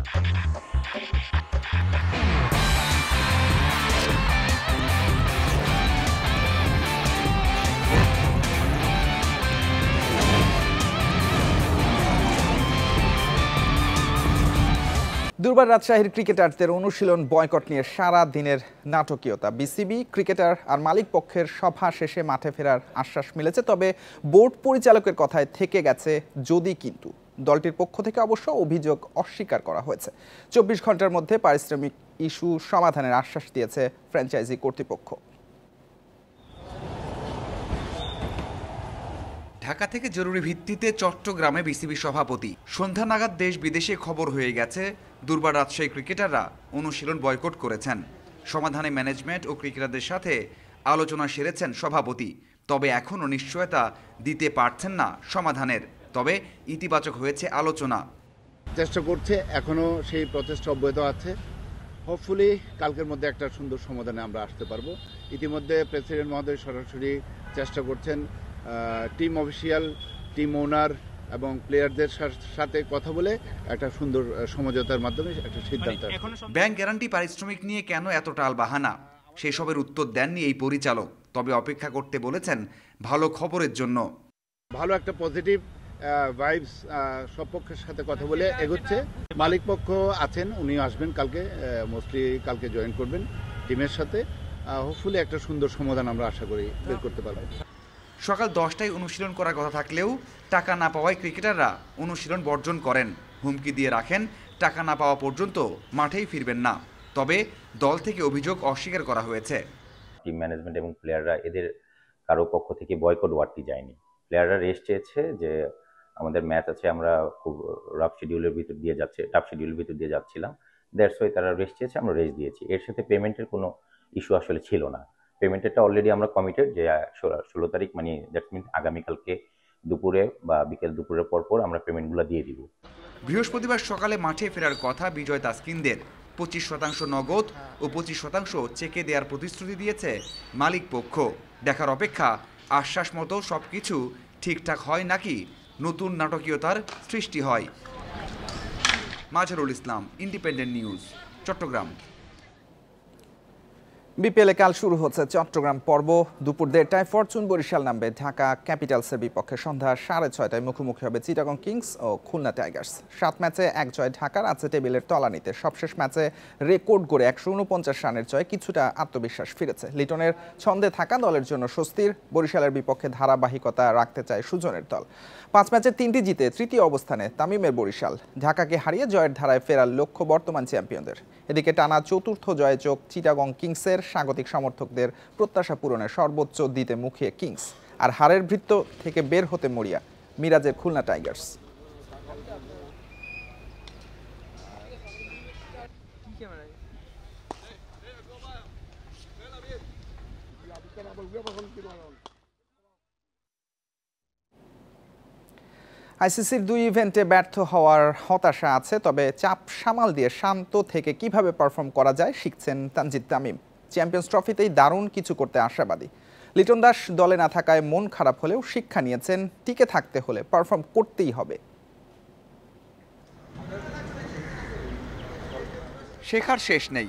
দুর্বার রাজশাহীর ক্রিকেটারদের অনুশীলন বয়কট নিয়ে সারা দিনের নাটকীয়তা। বিসিবি, ক্রিকেটার আর মালিক পক্ষের সভা শেষে মাঠে ফেরার আশ্বাস মিলেছে, তবে বোর্ড পরিচালকের কথায় থেকে গেছে যদি কিন্তু। দলটির পক্ষ থেকে অবশ্য অভিযোগ অস্বীকার করা হয়েছে। 24 ঘন্টার মধ্যে পারিশ্রমিক ইস্যু সমাধানের আশ্বাস দিয়েছে ফ্র্যাঞ্চাইজি কর্তৃপক্ষ। ঢাকা থেকে জরুরি ভিত্তিতে চট্টগ্রামে বিসিবি সভাপতি। সন্ধ্যা নাগাদ দেশ বিদেশে খবর হয়ে গেছে দুর্বার রাজশাহী ক্রিকেটাররা অনুশীলন বয়কট করেছেন। সমাধানে ম্যানেজমেন্ট ও ক্রিকেটারদের সাথে আলোচনা সেরেছেন সভাপতি, তবে এখনও নিশ্চয়তা দিতে পারছেন না সমাধানের। তবে ইতিবাচক হয়েছে আলোচনা। চেষ্টা করছে, এখনো সেই প্রচেষ্টা অব্যাহত আছে। হোপফুলি কালকের মধ্যে একটা সুন্দর সমাধানে আমরা আসতে পারবো। ইতিমধ্যে প্রেসিডেন্ট মহোদয় সরাসরি চেষ্টা করছেন টিম অফিসিয়াল, টিম ওনার এবং প্লেয়ারদের সাথে কথা বলে একটা সুন্দর সমঝোতার মাধ্যমে একটা সিদ্ধান্ত। ব্যাংক গ্যারান্টি পারিশ্রমিক নিয়ে কেন এত টালবাহানা, সেসবের উত্তর দেননি এই পরিচালক। তবে অপেক্ষা করতে বলেছেন ভালো খবরের জন্য। ভালো একটা পজিটিভ ভাইবস সব পক্ষের সাথে কথা বলে এগোচ্ছে। মালিক পক্ষ আছেন, উনিও আসবেন কালকে, মোস্টলি কালকে জয়েন করবেন টিমের সাথে। হোপফুলি একটা সুন্দর সমাধান আমরা আশা করি বের করতে পারবো। সকাল 10টায় অনুশীলন করার কথা থাকলেও টাকা না পাওয়ায় ক্রিকেটাররা অনুশীলন বর্জন করেন। হুমকি দিয়ে রাখেন টাকা না পাওয়া পর্যন্ত মাঠেই ফিরবেন না। তবে দল থেকে অভিযোগ অস্বীকার করা হয়েছে। টিম ম্যানেজমেন্ট এবং প্লেয়াররা এদের কারো পক্ষ থেকে বয়কট ওয়ার্ডটি যায়নি। প্লেয়াররা রেস্ট চেয়েছে যে আমাদের ম্যাচ আছে, আমরা খুব টাফ শিডিউলের ভিতর দিয়ে যাচ্ছিলাম। দ্যাটস ওয়াই তারা রেস্ট চেয়েছে, আমরা রেস্ট দিয়েছি। এর সাথে পেমেন্টের কোনো ইস্যু আসলে ছিল না। পেমেন্টেরটা অলরেডি আমরা কমিটেড যে 16 তারিখ, মানে দ্যাটস মিন আগামীকালকে দুপুরে বা বিকেল দুপুরের পর আমরা পেমেন্টগুলো দিয়ে দিব। বৃহস্পতিবার সকালে মাঠে ফেরার কথা বিজয় তাসকিনদের। 25% নগদ ও 25% চেকে দেওয়ার প্রতিশ্রুতি দিয়েছে মালিক পক্ষ। দেখার অপেক্ষা আশ্বাস মতো সবকিছু ঠিকঠাক হয় নাকি নতুন নাটকীয়তার সৃষ্টি হয়। Mazharul Islam, independent news, Chittagong. বিপিএলে কাল শুরু হচ্ছে চট্টগ্রাম পর্ব। দুপুর 1:30টায় ফরচুন বরিশাল নামবে ঢাকা ক্যাপিটালসের বিপক্ষে। সন্ধ্যা 6:30টায় মুখোমুখি হবে চিটাগং কিংস ও খুলনা টাইগার্স। 7 ম্যাচে 1 জয় ঢাকার আছে টেবিলের তলানিতে। সবশেষ ম্যাচে রেকর্ড গড়ে 149 রানের জয়ে কিছুটা আত্মবিশ্বাস ফিরেছে। লিটনের ছন্দে থাকা দলের জন্য স্বস্তির। বরিশালের বিপক্ষে ধারাবাহিকতা রাখতে চায় সুজনের দল। 5 ম্যাচে 3টি জিতে তৃতীয় অবস্থানে তামিমের বরিশাল। ঢাকাকে হারিয়ে জয়ের ধারায় ফেরার লক্ষ্য বর্তমান চ্যাম্পিয়নদের। এদিকে টানা 4র্থ জয়ে চোখ চিটাগং কিংসের। স্বাগতিক সমর্থকদের প্রত্যাশা পূরণে সর্বোচ্চ দিতে মুখিয়ে কিংস। আর হারের বৃত্ত থেকে বের হতে মরিয়া মিরাজের খুলনা টাইগার্স। আইসিসির 2 ইভেন্টে ব্যর্থ হওয়ার হতাশা আছে, তবে চাপ সামাল দিয়ে শান্ত থেকে কিভাবে পারফর্ম করা যায় শিখছেন তানজিদ তামিম। চ্যাম্পিয়ন্স ট্রফিতেই দারুণ কিছু করতে আশাবাদী। লিটন দাস দলে না থাকায় মন খারাপ হলেও শিক্ষা নিয়েছেন টিকে থাকতে হলে পারফর্ম করতেই হবে। শেখার শেষ নেই।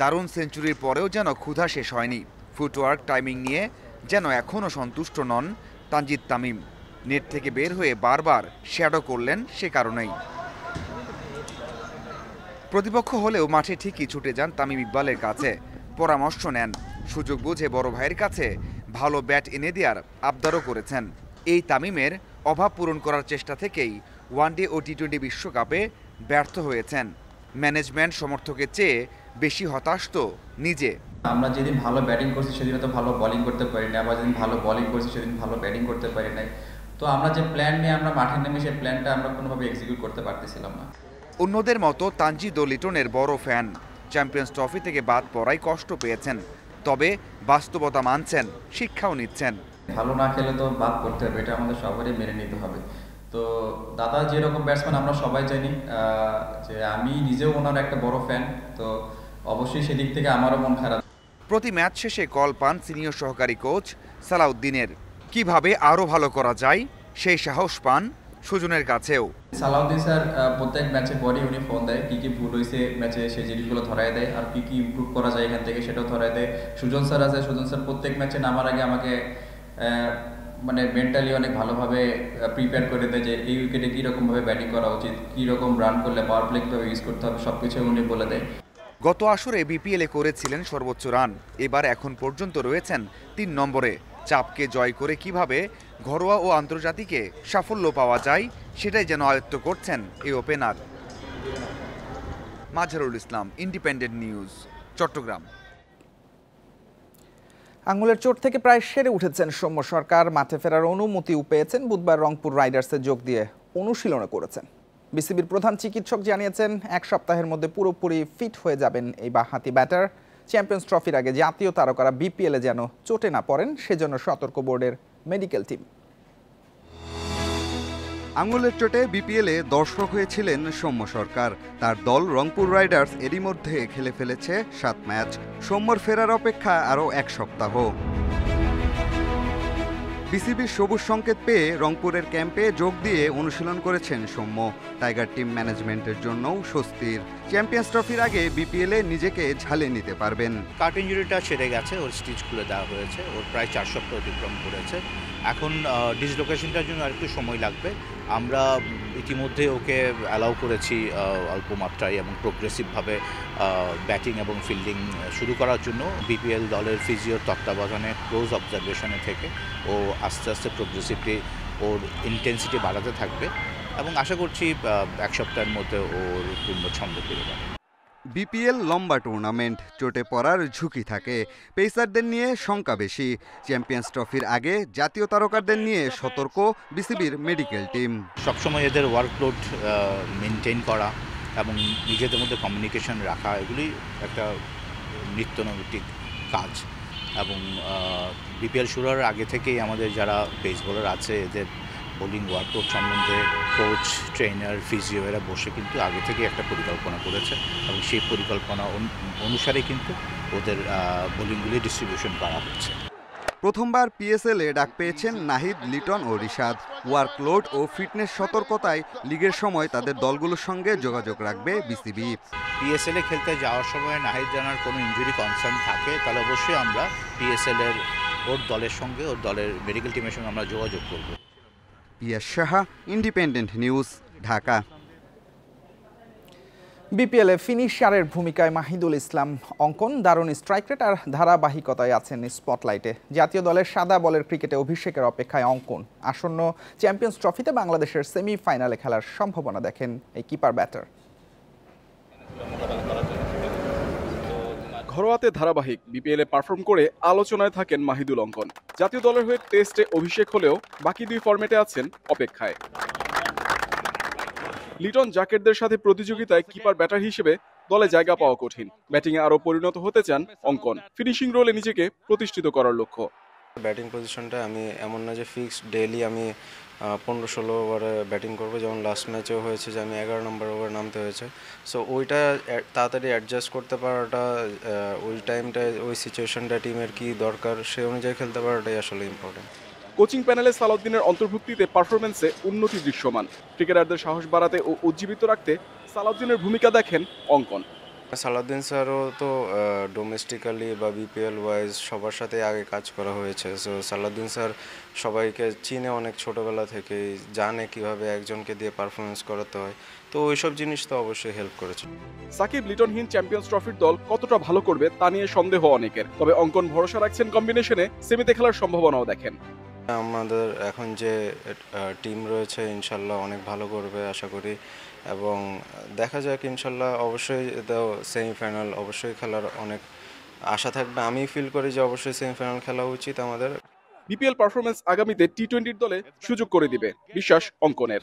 দারুণ সেঞ্চুরির পরেও যেন ক্ষুধা শেষ হয়নি। ফুটওয়ার্ক, টাইমিং নিয়ে যেন এখনও সন্তুষ্ট নন তানজিদ তামিম। নেট থেকে বের হয়ে বারবার শ্যাডো করলেন সে কারণেই। প্রতিপক্ষ হলেও মাঠে ঠিকই ছুটে যান তামিম ইকবালের কাছে, পরামর্শ নেন। সুযোগ বুঝে বড় ভাইয়ের কাছে ভালো ব্যাট এনে দেওয়ার আবদারও করেছেন। এই তামিমের অভাব পূরণ করার চেষ্টা থেকেই ওয়ানডে ও টি20 বিশ্বকাপে ব্যর্থ হয়েছেন। ম্যানেজমেন্ট সমর্থকের চেয়ে বেশি হতাশ তো নিজে। আমরা যেদিন ভালো ব্যাটিং করছি সেদিন তো ভালো বোলিং করতে পারি না, আবার যেদিন ভালো বোলিং করছি সেদিন ভালো ব্যাটিং করতে পারি নাই। তো আমরা যে প্ল্যান নিয়ে আমরা মাঠে নেমে সেই প্ল্যানটা আমরা কোনোভাবে এক্সিকিউট করতে পারতেছিলাম না। অন্যদের মতো তানজিদ ও লিটনের বড় ফ্যান। চ্যাম্পিয়ন্স ট্রফি থেকে বাদ পড়ায় কষ্ট পেয়েছেন, তবে বাস্তবতা মানছেন, শিক্ষাও নিচ্ছেন। ভালো না খেলে তো বাদ করতে হবে, এটা আমাদের সবারই মেনে নিতে হবে। তো দাদা যেরকম ব্যাটসম্যান আমরা সবাই জানি, যে আমি নিজেও ওনার একটা বড় ফ্যান, তো অবশ্যই সেদিক থেকে আমারও মন খারাপ। প্রতি ম্যাচ শেষে কল পান সিনিয়র সহকারী কোচ সালাউদ্দিনের। কিভাবে আরও ভালো করা যায় সেই সাহস পান সুজনের কাছেও। সালাউদ্দিন স্যার প্রত্যেক ম্যাচের পরই উনি ফোন দেয়, কি ভুল হয়েছে ম্যাচে সেই জিনিসগুলো ধরায় দেয়, আর কি ইমপ্রুভ করা যায় এখান থেকে সেটাও ধরায় দেয়। সুজন স্যার আছে, সুজন স্যার প্রত্যেক ম্যাচে নামার আগে আমাকে মানে মেন্টালি অনেক ভালোভাবে প্রিপেয়ার করে দেয় যে এই উইকেটে কীরকমভাবে ব্যাটিং করা উচিত, কীরকম রান করলে পাওয়ার প্লে কীভাবে ইউজ করতে হবে, সব কিছু উনি বলে দেয়। গত আসরে বিপিএলে করেছিলেন সর্বোচ্চ রান, এবার এখন পর্যন্ত রয়েছেন 3 নম্বরে। চাপকে জয় করে কিভাবে ঘরোয়া ও আন্তর্জাতিকে সাফল্য পাওয়া যায় সেটাই যেন আয়ত্ত করছেন এই opener. Mazharul Islam, independent news, Chittagong. আঙুলের চোট থেকে প্রায় সেরে উঠেছেন সৌম্য সরকার। মাঠে ফেরার অনুমতিও পেয়েছেন। বুধবার রংপুর রাইডার্সে যোগ দিয়ে অনুশীলনে করেছেন। বিসিবির প্রধান চিকিৎসক জানিয়েছেন 1 সপ্তাহের মধ্যে পুরোপুরি ফিট হয়ে যাবেন এই বাঁহাতি ব্যাটার। চ্যাম্পিয়ন্স ট্রফির আগে জাতীয় তারকারা বিপিএলে যেন চোটে না পড়েন সেজন্য সতর্ক বোর্ডের মেডিকেল টিম। আঙুলের চোটে বিপিএলে দর্শক হয়েছিলেন সৌম্য সরকার। তার দল রংপুর রাইডার্স এরই মধ্যে খেলে ফেলেছে 7 ম্যাচ। সৌম্যর ফেরার অপেক্ষা আরও 1 সপ্তাহ। বিসিবির সবুজ সংকেত পেয়ে রংপুরের ক্যাম্পে যোগ দিয়ে অনুশীলন করেছেন সৌম্য। টাইগার টিম ম্যানেজমেন্টের জন্যও স্বস্তির। চ্যাম্পিয়ন্স ট্রফির আগে বিপিএলে নিজেকে ঝালিয়ে নিতে পারবেন। কাট ইঞ্জুরিটা সেরে গেছে, ওর স্টিচ খুলে দেওয়া হয়েছে, ওর প্রায় 4 সপ্তাহ অতিক্রম করেছে। এখন ডিসলোকেশনটার জন্য আরেকটু সময় লাগবে। আমরা ইতিমধ্যে ওকে অ্যালাউ করেছি অল্প মাত্রায় এবং প্রোগ্রেসিভভাবে ব্যাটিং এবং ফিল্ডিং শুরু করার জন্য। বিপিএল দলের ফিজিওর তত্ত্বাবধানে ক্লোজ অবজারভেশনে থেকে ও আস্তে আস্তে প্রোগ্রেসিভলি ওর ইন্টেন্সিটি বাড়াতে থাকবে এবং আশা করছি 1 সপ্তাহের মধ্যে ওর পূর্ণ ছন্দ পেয়ে যাবে। বিপিএল লম্বা টুর্নামেন্ট, চোটে পড়ার ঝুঁকি থাকে। পেসারদের নিয়ে শঙ্কা বেশি। চ্যাম্পিয়ন্স ট্রফির আগে জাতীয় তারকাদের নিয়ে সতর্ক বিসিবির মেডিকেল টিম। সবসময় এদের ওয়ার্কলোড মেনটেন করা এবং নিজেদের মধ্যে কমিউনিকেশন রাখা, এগুলি একটা নিত্যনৈমিত্তিক কাজ। এবং বিপিএল শুরুর আগে থেকেই আমাদের যারা পেস বোলার আছে এদের বোলিং ওয়ার্কআউট সম্বন্ধে কোচ, ট্রেনার, ফিজিও এরা বসে কিন্তু আগে থেকে একটা পরিকল্পনা করেছে এবং সেই পরিকল্পনা অনুসারে কিন্তু ওদের বোলিংগুলি ডিস্ট্রিবিউশন করা হচ্ছে। প্রথমবার পিএসএলে ডাক পেয়েছেন নাহিদ, লিটন ও রিশাদ। ওয়ার্কলোড ও ফিটনেস সতর্কতায় লিগের সময় তাদের দলগুলোর সঙ্গে যোগাযোগ রাখবে বিসিবি। পিএসএলে খেলতে যাওয়ার সময় নাহিদ জানার কোনো ইনজুরি কনসার্ন থাকে তাহলে অবশ্যই আমরা পিএসএলের ওর দলের সঙ্গে, ওর দলের মেডিকেল টিমের সঙ্গে আমরা যোগাযোগ করব। পিয়াস সাহা, ইন্ডিপেন্ডেন্ট নিউজ, ঢাকা। বিপিএলে ফিনিশারের ভূমিকায় মাহিদুল ইসলাম অঙ্কন দারুণ স্ট্রাইক রেট আর ধারাবাহিকতায় আছেন স্পটলাইটে। জাতীয় দলের সাদা বলের ক্রিকেটে অভিষেকের অপেক্ষায় অঙ্কন। আসন্ন চ্যাম্পিয়ন্স ট্রফিতে বাংলাদেশের সেমিফাইনালে খেলার সম্ভাবনা দেখেন এই কিপার ব্যাটার। ঘরোয়াতে ধারাবাহিক বিপিএলে পারফর্ম করে আলোচনায় থাকেন মাহিদুল অঙ্কন। জাতীয় দলের হয়ে টেস্টে অভিষেক হলেও বাকি 2 ফরম্যাটে আছেন অপেক্ষায়। লিটন, জাকেরদের সাথে প্রতিযোগিতায় কিপার ব্যাটার হিসেবে দলে জায়গা পাওয়া কঠিন। ব্যাটিংয়ে আরও পরিণত হতে চান অঙ্কন। ফিনিশিং রোলে নিজেকে প্রতিষ্ঠিত করার লক্ষ্য। ব্যাটিং পজিশনটা আমি এমন না যে ফিক্সড ডেইলি আমি 15-16 ওভারে ব্যাটিং করবো, যেমন লাস্ট ম্যাচেও হয়েছে যে আমি 11 নম্বর ওভার নামতে হয়েছে। সো ওইটা তাড়াতাড়ি অ্যাডজাস্ট করতে পারাটা, ওই টাইমটায় ওই সিচুয়েশনটা টিমের কি দরকার সে অনুযায়ী খেলতে পারাটাই আসলে ইম্পর্টেন্ট। কোচিং প্যানেলে সালাউদ্দিনের অন্তর্ভুক্তিতে পারফরমেন্সে উন্নতি দৃশ্যমান। ক্রিকেটারদের সাহস বাড়াতে ও উজ্জীবিত রাখতে সালাউদ্দিনের ভূমিকা দেখেন অঙ্কন। সালাউদ্দিন স্যারও তো ডোমেস্টিক্যালি বা বিপিএল ওয়াইজ সবার সাথে আগে কাজ করা হয়েছে। সো সালাউদ্দিন স্যার সবাইকে চিনে অনেক ছোটোবেলা থেকেই, জানে কিভাবে একজনকে দিয়ে পারফরমেন্স করাতে হয়। তো ওইসব জিনিস তো অবশ্যই হেল্প করেছে। সাকিব লিটনহীন চ্যাম্পিয়ন্স ট্রফির দল কতটা ভালো করবে তা নিয়ে সন্দেহ অনেকের, তবে অঙ্কন ভরসা রাখছেন কম্বিনেশনে সেমিতে খেলার সম্ভাবনাও দেখেন। আমাদের এখন যে টিম রয়েছে ইনশাল্লাহ অনেক ভালো করবে আশা করি, এবং দেখা যাক ইনশাল্লাহ। অবশ্যই সেমিফাইনাল অবশ্যই খেলার অনেক আশা থাকবে। আমি ফিল করি যে অবশ্যই সেমিফাইনাল খেলা উচিত আমাদের। বিপিএল পারফরমেন্স আগামীতে টি-20 দলে সুযোগ করে দিবে বিশ্বাস অঙ্কনের।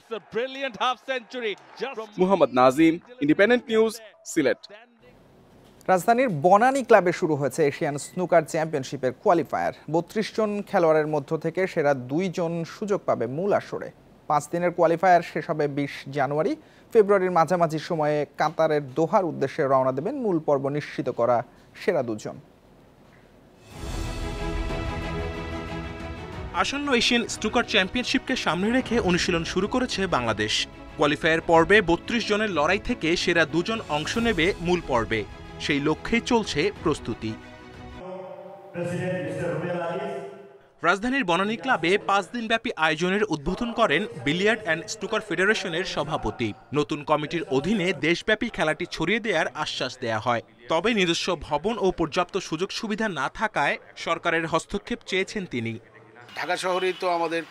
Muhammad Nazim, independent news, Sylhet. রাজধানীর বনানী ক্লাবে শুরু হয়েছে এশিয়ান স্নুকার চ্যাম্পিয়নশিপের কোয়ালিফায়ার। 32 জন খেলোয়াড়ের মধ্য থেকে সেরা 2 জন সুযোগ পাবে মূল আসরে। 5 দিনের কোয়ালিফায়ার শেষ হবে 20 জানুয়ারি। ফেব্রুয়ারির মাঝামাঝি সময়ে কাতারের দোহার উদ্দেশ্যে রওনা দেবেন মূল পর্ব নিশ্চিত করা সেরা 2 জন। আসন্ন এশিয়ান স্নুকার চ্যাম্পিয়নশিপকে সামনে রেখে অনুশীলন শুরু করেছে বাংলাদেশ। কোয়ালিফায়ার পর্বে ৩২ জনের লড়াই থেকে সেরা ২ জন অংশ নেবে মূল পর্বে। সেই লক্ষ্যেই চলছে প্রস্তুতি। রাজধানীর বনানী ক্লাবে ৫ দিনব্যাপী আয়োজনের উদ্বোধন করেন বিলিয়ার্ড অ্যান্ড স্নুকার ফেডারেশনের সভাপতি। নতুন কমিটির অধীনে দেশব্যাপী খেলাটি ছড়িয়ে দেওয়ার আশ্বাস দেয়া হয়। তবে নিজস্ব ভবন ও পর্যাপ্ত সুযোগ সুবিধা না থাকায় সরকারের হস্তক্ষেপ চেয়েছেন তিনি। ঢাকা শহরেই তো আমাদের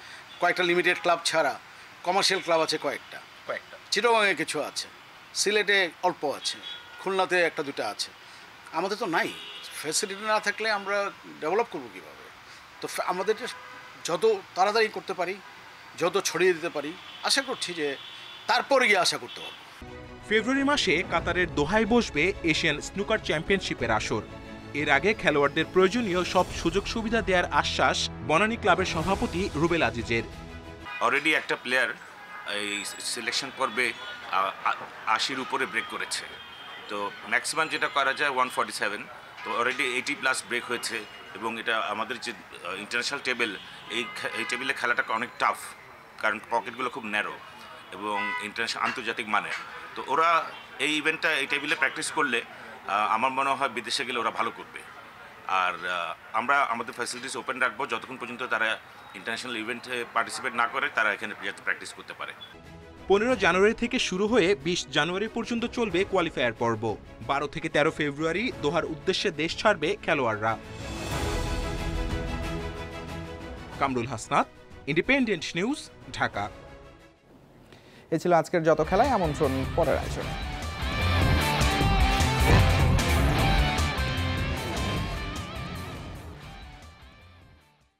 কয়েকটা লিমিটেড ক্লাব ছাড়া কমার্শিয়াল ক্লাব আছে কয়েকটা চিটাগাংয়ে কিছু আছে, সিলেটে অল্প আছে, খুলনাতে একটা দুটা আছে। আমাদের তো নাই। ফ্যাসিলিটি না থাকলে আমরা ডেভেলপ করবো কীভাবে? তো আমাদের যত তাড়াতাড়ি করতে পারি, যত ছড়িয়ে দিতে পারি, আশা করছি যে তারপরে গিয়ে আশা করতে পারবো। ফেব্রুয়ারি মাসে কাতারের দোহায় বসবে এশিয়ান স্নুকার চ্যাম্পিয়নশিপের আসর। এর আগে খেলোয়াড়দের প্রয়োজনীয় সব সুযোগ সুবিধা দেওয়ার আশ্বাস বনানী ক্লাবের সভাপতি রুবেল আজিজের। অলরেডি একটা প্লেয়ার এই সিলেকশন পর্বে ৮০-র উপরে ব্রেক করেছে। তো ম্যাক্সিমাম যেটা করা যায় 147, তো অলরেডি 80+ ব্রেক হয়েছে। এবং এটা আমাদের যে ইন্টারন্যাশনাল টেবিল, এই টেবিলে খেলাটা অনেক টাফ, কারণ পকেটগুলো খুব ন্যারো এবং ইন্টারন্যাশনাল আন্তর্জাতিক মানের। তো ওরা এই ইভেন্টটা এই টেবিলে প্র্যাকটিস করলে আমার মনে হয় বিদেশে গেলে ওরা ভালো করবে। আর আমরা আমাদের ফ্যাসিলিটিস ওপেন রাখবো যতক্ষণ পর্যন্ত তারা ইন্টারন্যাশনাল ইভেন্টে পার্টিসিপেট না করে, তারা এখানে প্র্যাকটিস করতে পারে। 15 জানুয়ারি থেকে শুরু হয়ে 20 জানুয়ারি পর্যন্ত চলবে কোয়ালিফায়ার পর্ব। 12 থেকে 13 ফেব্রুয়ারি দোহার উদ্দেশ্যে দেশ ছাড়বে খেলোয়াড়রা। Kamrul Hasnat, Independent News, Dhaka. এ ছিল আজকের যত খেলায় আমন্ত্রণ পরের আয়োজনে।